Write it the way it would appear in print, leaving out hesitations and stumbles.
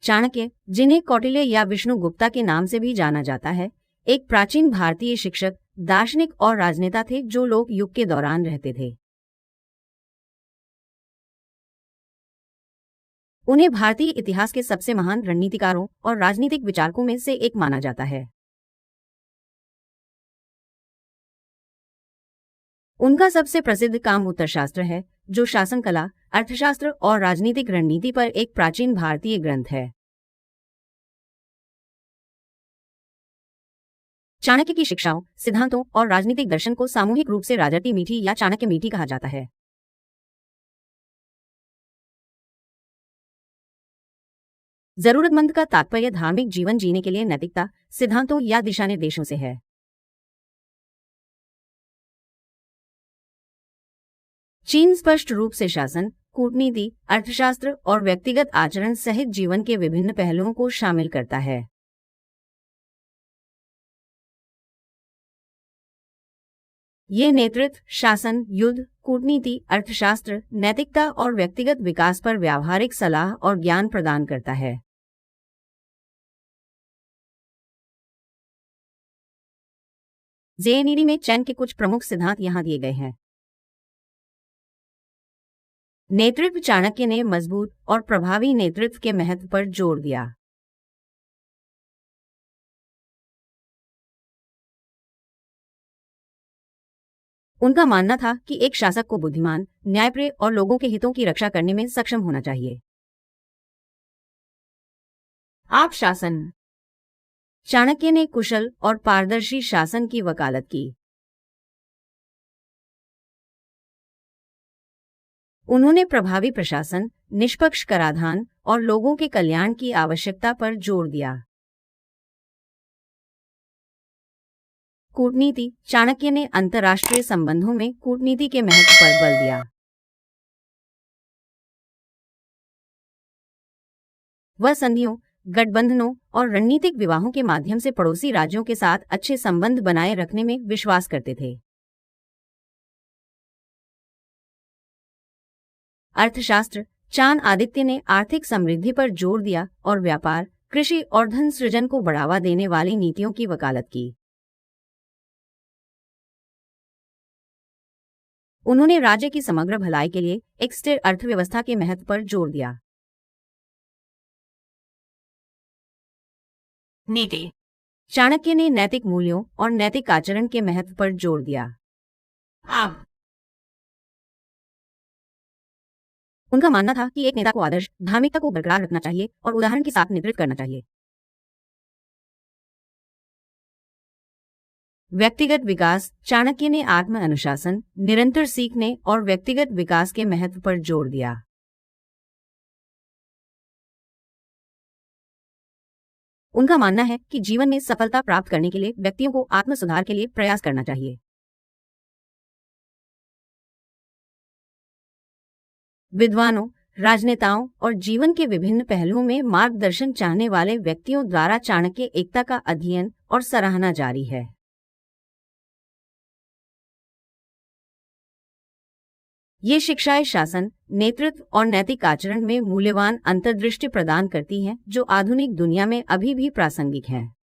चाणक्य, जिन्हें कौटिल्य या विष्णुगुप्ता के नाम से भी जाना जाता है, एक प्राचीन भारतीय शिक्षक, दार्शनिक और राजनेता थे जो लोक युग के दौरान रहते थे। उन्हें भारतीय इतिहास के सबसे महान रणनीतिकारों और राजनीतिक विचारकों में से एक माना जाता है। उनका सबसे प्रसिद्ध काम उत्तरशास्त्र है, जो शासन कला, अर्थशास्त्र और राजनीतिक रणनीति पर एक प्राचीन भारतीय ग्रंथ है। चाणक्य की शिक्षाओं, सिद्धांतों और राजनीतिक दर्शन को सामूहिक रूप से राजर्षि मीठी या चाणक्य मीठी कहा जाता है। जरूरतमंद का तात्पर्य धार्मिक जीवन जीने के लिए नैतिकता, सिद्धांतों या दिशानिर्देशों से है। चीन स्पष्ट रूप से शासन, कूटनीति, अर्थशास्त्र और व्यक्तिगत आचरण सहित जीवन के विभिन्न पहलुओं को शामिल करता है। ये नेतृत्व, शासन, युद्ध, कूटनीति, अर्थशास्त्र, नैतिकता और व्यक्तिगत विकास पर व्यावहारिक सलाह और ज्ञान प्रदान करता है। जेएनईडी में चैन के कुछ प्रमुख सिद्धांत यहाँ दिए गए हैं। नेतृत्व, चाणक्य ने मजबूत और प्रभावी नेतृत्व के महत्व पर जोर दिया। उनका मानना था कि एक शासक को बुद्धिमान, न्यायप्रिय और लोगों के हितों की रक्षा करने में सक्षम होना चाहिए। आप शासन। चाणक्य ने कुशल और पारदर्शी शासन की वकालत की। उन्होंने प्रभावी प्रशासन, निष्पक्ष कराधान और लोगों के कल्याण की आवश्यकता पर जोर दिया। कूटनीति, चाणक्य ने अंतर्राष्ट्रीय संबंधों में कूटनीति के महत्व पर बल दिया। वह संधियों, गठबंधनों और रणनीतिक विवाहों के माध्यम से पड़ोसी राज्यों के साथ अच्छे संबंध बनाए रखने में विश्वास करते थे। अर्थशास्त्र, चाण आदित्य ने आर्थिक समृद्धि पर जोर दिया और व्यापार, कृषि और धन सृजन को बढ़ावा देने वाली नीतियों की वकालत की। उन्होंने राज्य की समग्र भलाई के लिए एक स्थिर अर्थव्यवस्था के महत्व पर जोर दिया। नीति, चाणक्य ने नैतिक मूल्यों और नैतिक आचरण के महत्व पर जोर दिया। उनका मानना था कि एक नेता को आदर्श, धार्मिकता को बरकरार रखना चाहिए और उदाहरण के साथ नेतृत्व करना चाहिए। व्यक्तिगत विकास, चाणक्य ने आत्म अनुशासन, निरंतर सीखने और व्यक्तिगत विकास के महत्व पर जोर दिया। उनका मानना है कि जीवन में सफलता प्राप्त करने के लिए व्यक्तियों को आत्म सुधार के लिए प्रयास करना चाहिए। विद्वानों, राजनेताओं और जीवन के विभिन्न पहलुओं में मार्गदर्शन चाहने वाले व्यक्तियों द्वारा चाणक्य एकता का अध्ययन और सराहना जारी है। ये शिक्षाएं शासन, नेतृत्व और नैतिक आचरण में मूल्यवान अंतर्दृष्टि प्रदान करती हैं, जो आधुनिक दुनिया में अभी भी प्रासंगिक हैं।